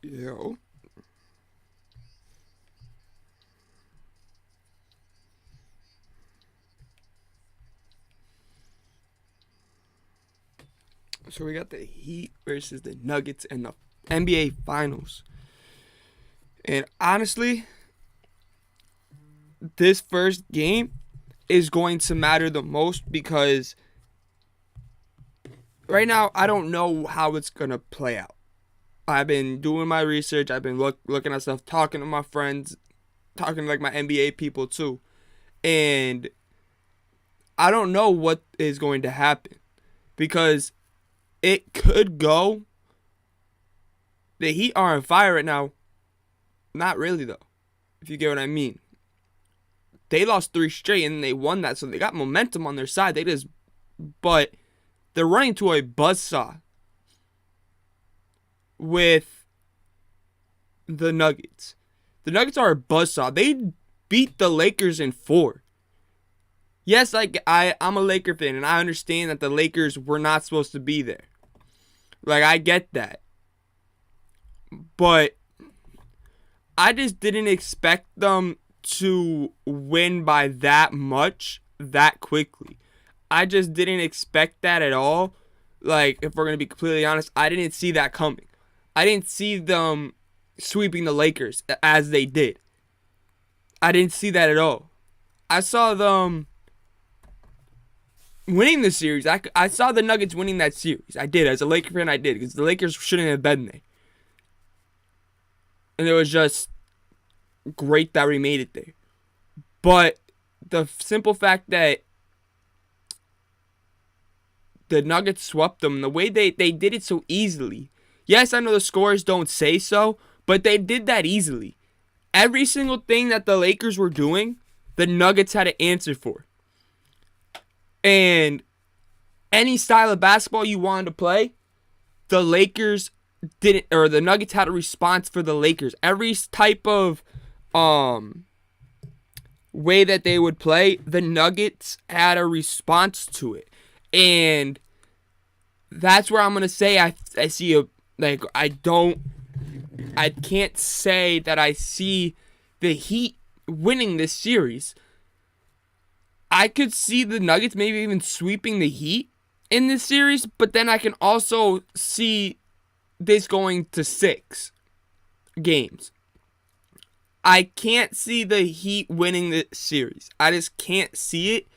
Yo. So we got the Heat versus the Nuggets in the NBA Finals. And honestly, this first game is going to matter the most because right now I don't know how it's going to play out. I've been doing my research. I've been looking at stuff, talking to my friends, talking to like my NBA people too. And I don't know what is going to happen because it could go. The Heat are on fire right now. Not really though, if you get what I mean. They lost 3 straight and they won that, so they got momentum on their side. But they're running to a buzzsaw with the Nuggets. The Nuggets are a buzzsaw. They beat the Lakers in 4. Yes, I'm a Laker fan, and I understand that the Lakers were not supposed to be there. Like, I get that. But I just didn't expect them to win by that much that quickly. I just didn't expect that at all. Like, if we're going to be completely honest, I didn't see that coming. I didn't see them sweeping the Lakers as they did. I didn't see that at all. I saw them winning the series. I saw the Nuggets winning that series. I did. As a Laker fan, I did. Because the Lakers shouldn't have been there. And it was just great that we made it there. But the simple fact that the Nuggets swept them, the way they did it so easily. Yes, I know the scores don't say so, but they did that easily. Every single thing that the Lakers were doing, the Nuggets had to answer for. And any style of basketball you wanted to play, the Lakers didn't, or the Nuggets had a response for the Lakers. Every type of way that they would play, the Nuggets had a response to it. And that's where I'm going to say I see I can't say that I see the Heat winning this series. I could see the Nuggets maybe even sweeping the Heat in this series, but then I can also see this going to 6 games. I can't see the Heat winning the series. I just can't see it.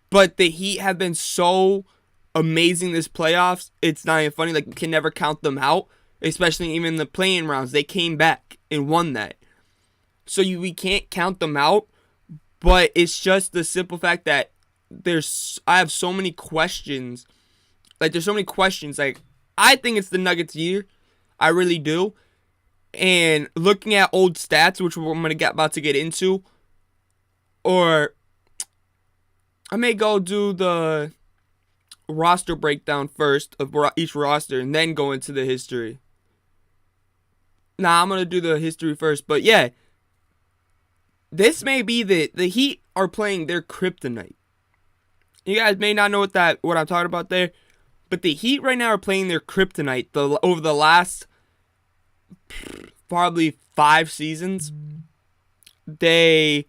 But the Heat have been so amazing this playoffs. It's not even funny. Like, you can never count them out. Especially even the play-in rounds. They came back and won that. So we can't count them out. But it's just the simple fact that I have so many questions. Like, there's so many questions. Like, I think it's the Nuggets' year. I really do. And looking at old stats, which I'm about to get into, or I may go do the roster breakdown first of each roster and then go into the history. Nah, I'm going to do the history first. But yeah, this may be the Heat are playing their kryptonite. You guys may not know what I'm talking about there, but the Heat right now are playing their kryptonite over the last probably 5 seasons. They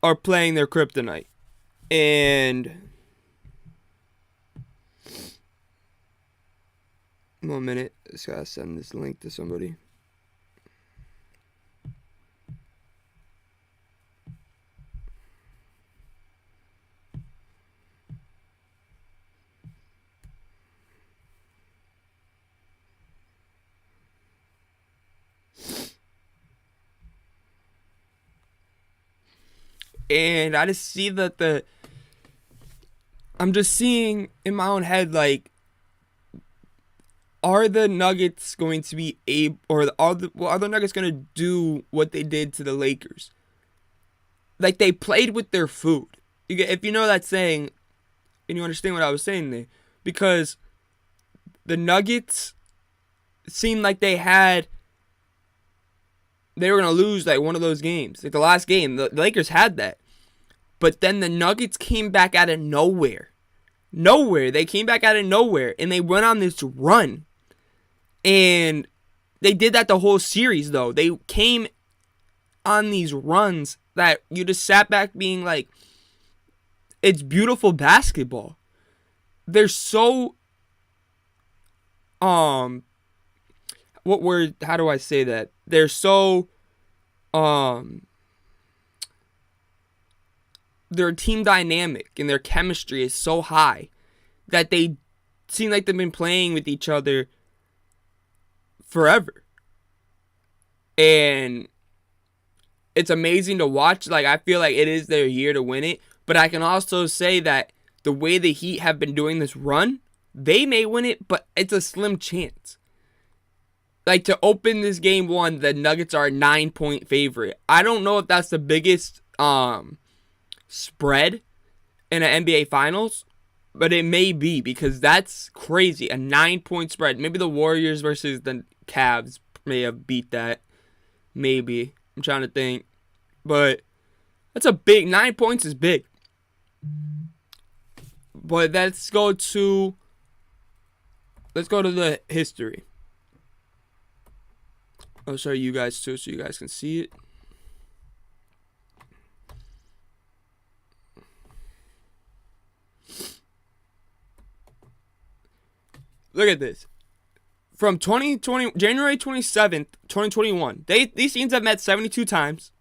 are playing their kryptonite. And 1 minute, I just gotta send this link to somebody. And I just see that I'm just seeing in my own head, like, are the Nuggets going to be able, or are the Nuggets going to do what they did to the Lakers? Like, they played with their food. If you know that saying, and you understand what I was saying there, because the Nuggets seemed like they were going to lose like one of those games. Like the last game, the Lakers had that. But then the Nuggets came back out of nowhere. They came back out of nowhere, and they went on this run. And they did that the whole series, though. They came on these runs that you just sat back being like, it's beautiful basketball. They're so, what word, how do I say that? They're so, their team dynamic and their chemistry is so high that they seem like they've been playing with each other forever. And it's amazing to watch. Like, I feel like it is their year to win it. But I can also say that the way the Heat have been doing this run, they may win it, but it's a slim chance. Like, to open this game one, the Nuggets are a 9-point favorite. I don't know if that's the biggest spread in an NBA Finals, but it may be, because that's crazy. A 9-point spread. Maybe the Warriors versus the Cavs may have beat that. Maybe. I'm trying to think. But that's a big, 9 points is big. But let's go to the history. I'll show you guys too so you guys can see it. Look at this. From January 27th, 2021, these teams have met 72 times.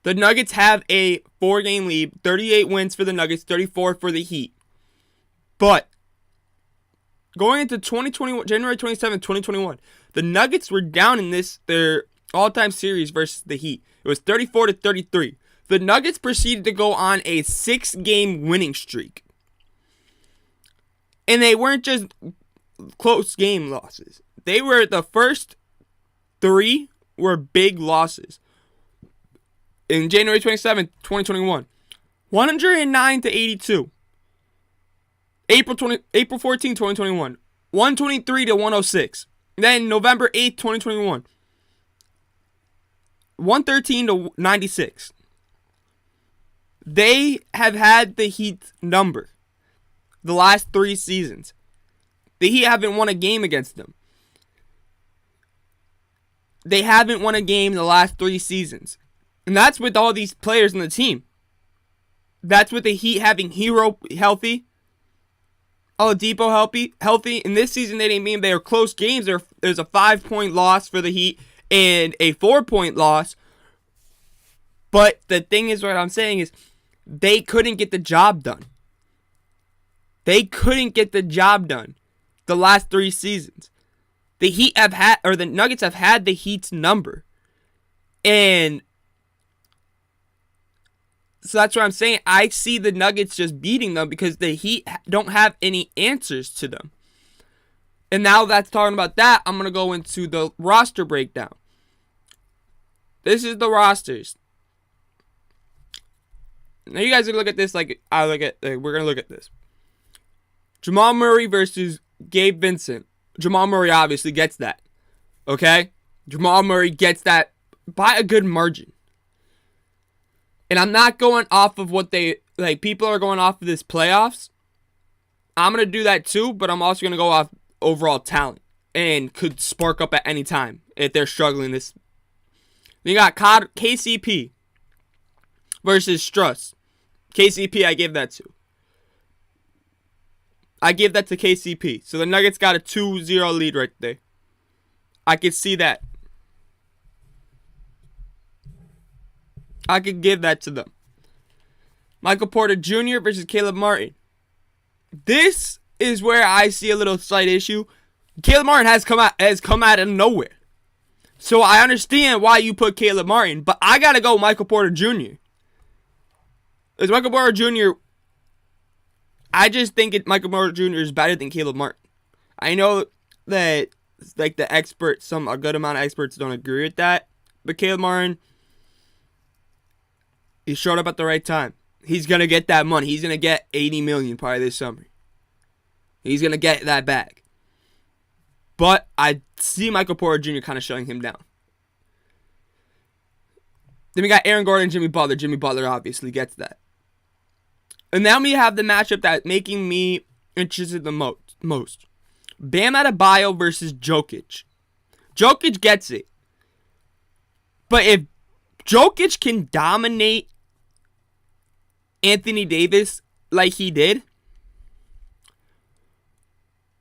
The Nuggets have a 4-game lead, 38 wins for the Nuggets, 34 for the Heat. But going into January 27th, 2021, the Nuggets were down in their all-time series versus the Heat. It was 34-33. The Nuggets proceeded to go on a 6-game winning streak. And they weren't just close game losses. They were, the first 3 were big losses. In January 27th, 2021, 109-82. April 14, 2021, 123-106. Then November 8th, 2021, 113-96. They have had the Heat number the last 3 seasons. The Heat haven't won a game against them. They haven't won a game the last 3 seasons. And that's with all these players in the team. That's with the Heat having Hero healthy, Oladipo healthy. In this season, they didn't mean they were close games. There's a 5-point loss for the Heat and a 4-point loss. But the thing is, what I'm saying is, they couldn't get the job done. They couldn't get the job done the last 3 seasons. The Nuggets have had the Heat's number. And so that's what I'm saying. I see the Nuggets just beating them because the Heat don't have any answers to them. And now that's talking about that, I'm going to go into the roster breakdown. This is the rosters. Now you guys are going to look at this like I look at. We're going to look at this. Jamal Murray versus Gabe Vincent. Jamal Murray obviously gets that. Okay? Jamal Murray gets that by a good margin. And I'm not going off of what people are going off of this playoffs. I'm going to do that too, but I'm also going to go off overall talent. And could spark up at any time if they're struggling this. You got KCP versus Struss. KCP, I give that to. I give that to KCP. So the Nuggets got a 2-0 lead right there. I could see that. I could give that to them. Michael Porter Jr. versus Caleb Martin. This is where I see a little slight issue. Caleb Martin has come out of nowhere. So I understand why you put Caleb Martin, but I gotta go Michael Porter Jr. Because Michael Porter Jr. I just think Michael Porter Jr. is better than Caleb Martin. I know that like the experts, a good amount of experts don't agree with that, but Caleb Martin, he showed up at the right time. He's gonna get that money. He's gonna get $80 million probably this summer. He's gonna get that bag. But I see Michael Porter Jr. kind of shutting him down. Then we got Aaron Gordon and Jimmy Butler. Jimmy Butler obviously gets that. And now we have the matchup that's making me interested the most. Bam Adebayo versus Jokic. Jokic gets it. But if Jokic can dominate Anthony Davis like he did,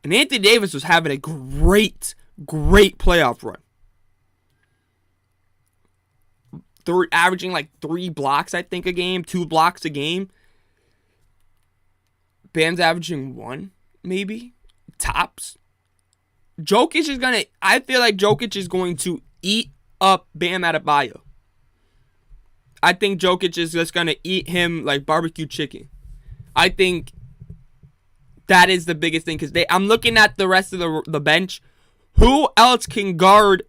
and Anthony Davis was having a great playoff run. Averaging like 3 blocks, I think, a game, 2 blocks a game. Bam's averaging 1, maybe, tops. I feel like Jokic is going to eat up Bam Adebayo. I think Jokic is just going to eat him like barbecue chicken. I think that is the biggest thing, because I'm looking at the rest of the bench. Who else can guard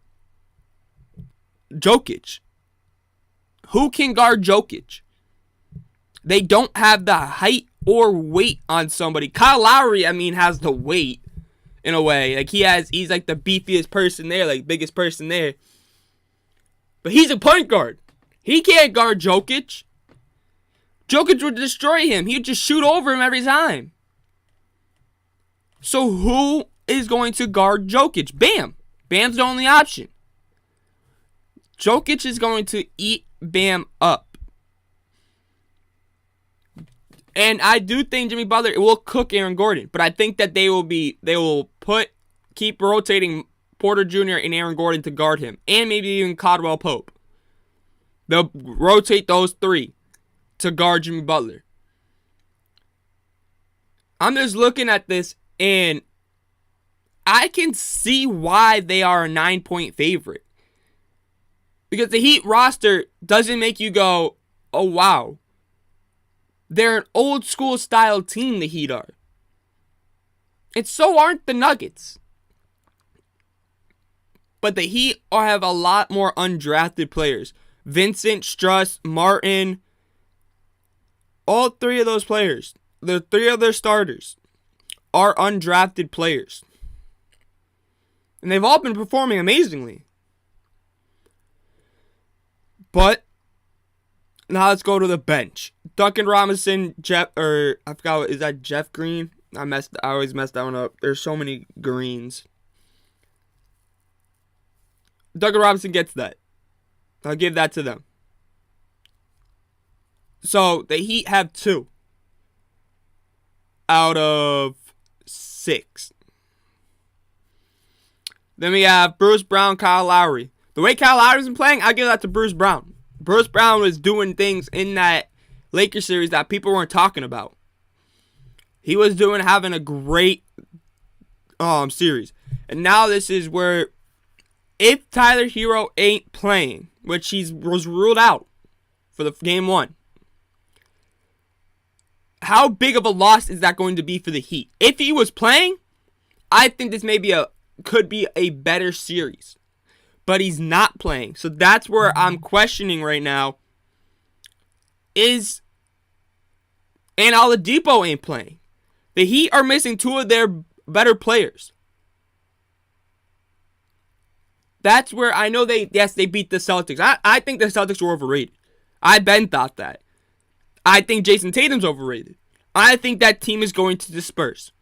Jokic? Who can guard Jokic? They don't have the height or weight on somebody. Kyle Lowry, has the weight in a way. Like he's like the beefiest person there, like biggest person there. But he's a point guard. He can't guard Jokic. Jokic would destroy him. He'd just shoot over him every time. So who is going to guard Jokic? Bam. Bam's the only option. Jokic is going to eat Bam up. And I do think Jimmy Butler will cook Aaron Gordon. But I think that they will keep rotating Porter Jr. and Aaron Gordon to guard him. And maybe even Caldwell Pope. They'll rotate those 3 to guard Jimmy Butler. I'm just looking at this, and I can see why they are a 9-point favorite. Because the Heat roster doesn't make you go, oh wow. They're an old school style team, the Heat are. And so aren't the Nuggets. But the Heat have a lot more undrafted players. Vincent, Struss, Martin. All 3 of those players, the 3 of their starters, are undrafted players. And they've all been performing amazingly. But now let's go to the bench. Duncan Robinson, is that Jeff Green? I always mess that one up. There's so many Greens. Duncan Robinson gets that. I'll give that to them. So the Heat have 2 out of 6. Then we have Bruce Brown, Kyle Lowry. The way Kyle Lowry's been playing, I'll give that to Bruce Brown. Bruce Brown was doing things in that Lakers series that people weren't talking about. He was having a great series. And now this is where, if Tyler Hero ain't playing, which he was ruled out for the game 1, how big of a loss is that going to be for the Heat? If he was playing, I think this could be a better series. But he's not playing. So that's where I'm questioning right now. And Oladipo ain't playing. The Heat are missing 2 of their better players. That's where I know they beat the Celtics. I think the Celtics were overrated. I thought that. I think Jason Tatum's overrated. I think that team is going to disperse.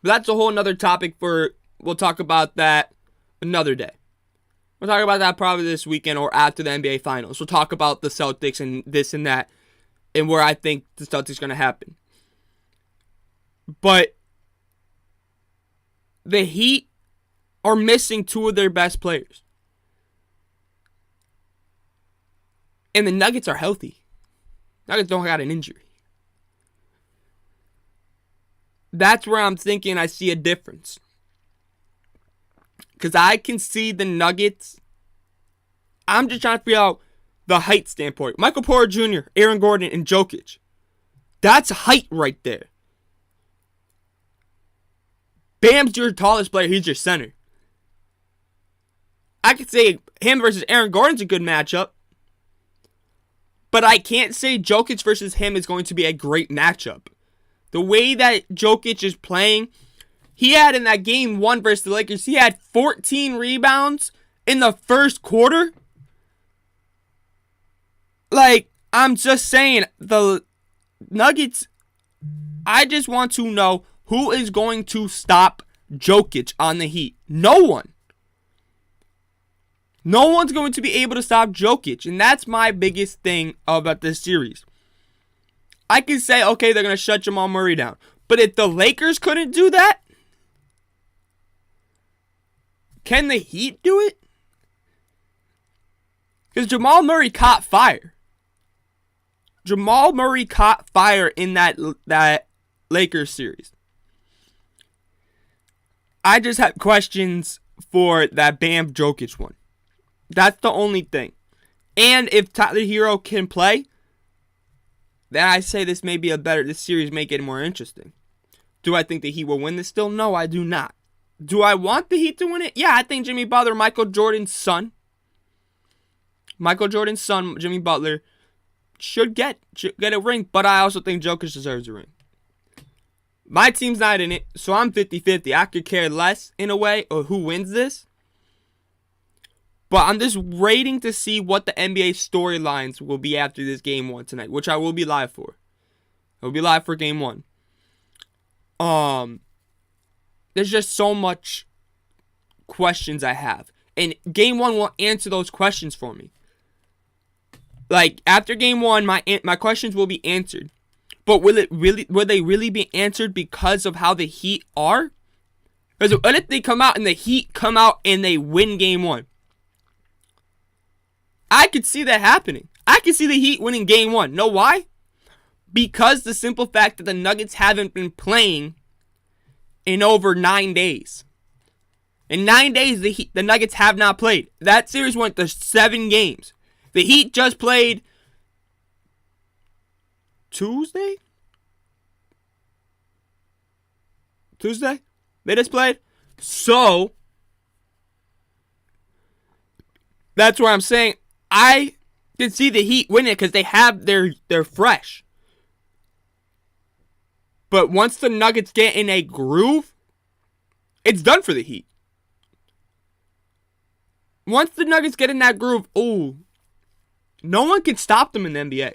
But that's a whole nother topic we'll talk about that another day. We'll talk about that probably this weekend or after the NBA Finals. We'll talk about the Celtics and this and that and where I think the Celtics are going to happen. But the Heat are missing 2 of their best players. And the Nuggets are healthy. Nuggets don't got an injury. That's where I'm thinking I see a difference. Because I can see the Nuggets. I'm just trying to figure out the height standpoint. Michael Porter Jr., Aaron Gordon, and Jokic. That's height right there. Bam's your tallest player. He's your center. I could say him versus Aaron Gordon's a good matchup. But I can't say Jokic versus him is going to be a great matchup. The way that Jokic is playing, he had in that game 1 versus the Lakers, he had 14 rebounds in the first quarter. Like, I'm just saying, the Nuggets, I just want to know who is going to stop Jokic on the Heat. No one. No one's going to be able to stop Jokic. And that's my biggest thing about this series. I can say, okay, they're going to shut Jamal Murray down. But if the Lakers couldn't do that, can the Heat do it? Because Jamal Murray caught fire. Jamal Murray caught fire in that Lakers series. I just have questions for that Bam Jokic one. That's the only thing. And if Tyler Hero can play, then I say this series may get more interesting. Do I think the Heat will win this still? No, I do not. Do I want the Heat to win it? Yeah, I think Jimmy Butler, Michael Jordan's son, Jimmy Butler, should get a ring, but I also think Jokic deserves a ring. My team's not in it, so I'm 50-50. I could care less, in a way, of who wins this. But I'm just waiting to see what the NBA storylines will be after this Game 1 tonight, which I will be live for. I will be live for Game 1. There's just so much questions I have. And Game 1 will answer those questions for me. Like, after Game 1, my questions will be answered. But will they really be answered because of how the Heat are? Because what if they come out and the Heat come out and they win Game 1? I could see that happening. I could see the Heat winning Game 1. Know why? Because the simple fact that the Nuggets haven't been playing in over 9 days. In 9 days, the Nuggets have not played. That series went to 7 games. The Heat just played Tuesday? They just played? So, that's why I'm saying I can see the Heat win it because they're fresh. But once the Nuggets get in a groove, it's done for the Heat. Once the Nuggets get in that groove, no one can stop them in the NBA.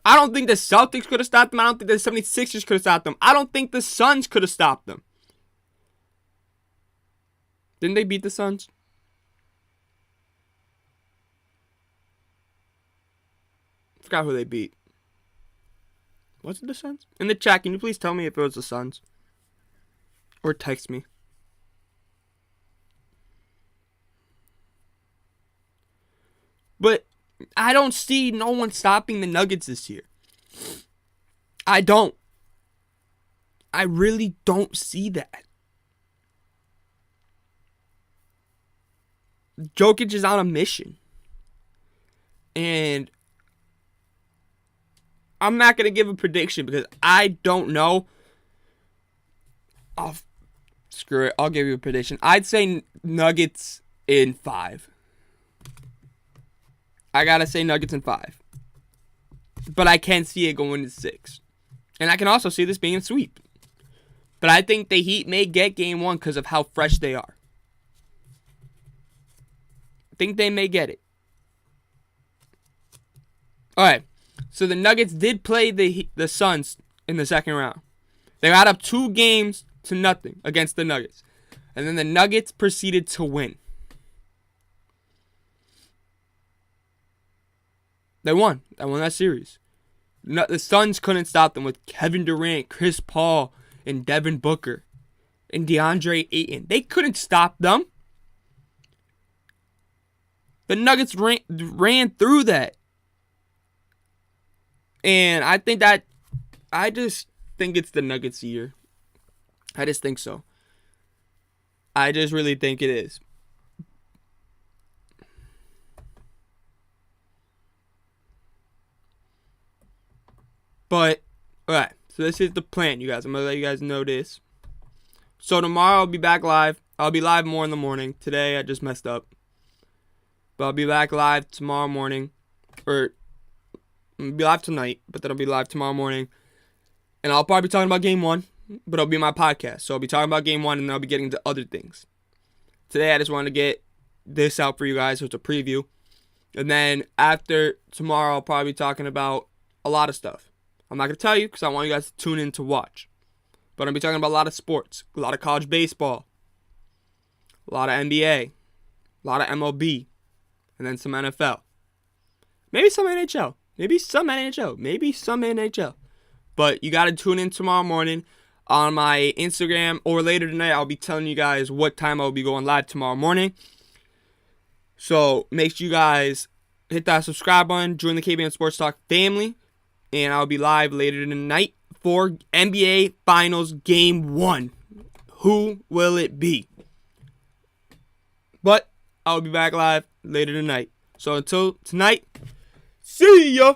I don't think the Celtics could have stopped them. I don't think the 76ers could have stopped them. I don't think the Suns could have stopped them. Didn't they beat the Suns? I forgot who they beat. Was it the Suns? In the chat, can you please tell me if it was the Suns? Or text me. But I don't see no one stopping the Nuggets this year. I don't. I really don't see that. Jokic is on a mission. And I'm not going to give a prediction because I don't know. Screw it. I'll give you a prediction. I'd say Nuggets in 5. I got to say Nuggets in 5. But I can see it going to 6. And I can also see this being a sweep. But I think the Heat may get Game 1 because of how fresh they are. I think they may get it. Alright. So the Nuggets did play the Suns in the second round. They got up 2-0 against the Nuggets. And then the Nuggets proceeded to win. They won. They won that series. The Suns couldn't stop them with Kevin Durant, Chris Paul, and Devin Booker, and DeAndre Ayton. They couldn't stop them. The Nuggets ran through that. And I just think it's the Nuggets' year. I just think so. I just really think it is. But, alright. So this is the plan, you guys. I'm going to let you guys know this. So tomorrow I'll be back live. I'll be live more in the morning. Today I just messed up. But I'll be back live tomorrow morning. Or, I'll be live tonight. But then I'll be live tomorrow morning. And I'll probably be talking about Game 1. But it'll be my podcast. So I'll be talking about Game 1 and then I'll be getting to other things. Today I just wanted to get this out for you guys. So it's a preview. And then after tomorrow I'll probably be talking about a lot of stuff. I'm not going to tell you because I want you guys to tune in to watch. But I'll be talking about a lot of sports, a lot of college baseball, a lot of NBA, a lot of MLB, and then some NFL. Maybe some NHL. Maybe some NHL. But you got to tune in tomorrow morning on my Instagram, or later tonight. I'll be telling you guys what time I'll be going live tomorrow morning. So make sure you guys hit that subscribe button, join the KBN Sports Talk family, and I'll be live later tonight for NBA Finals Game 1. Who will it be? But I'll be back live later tonight. So until tonight, see ya!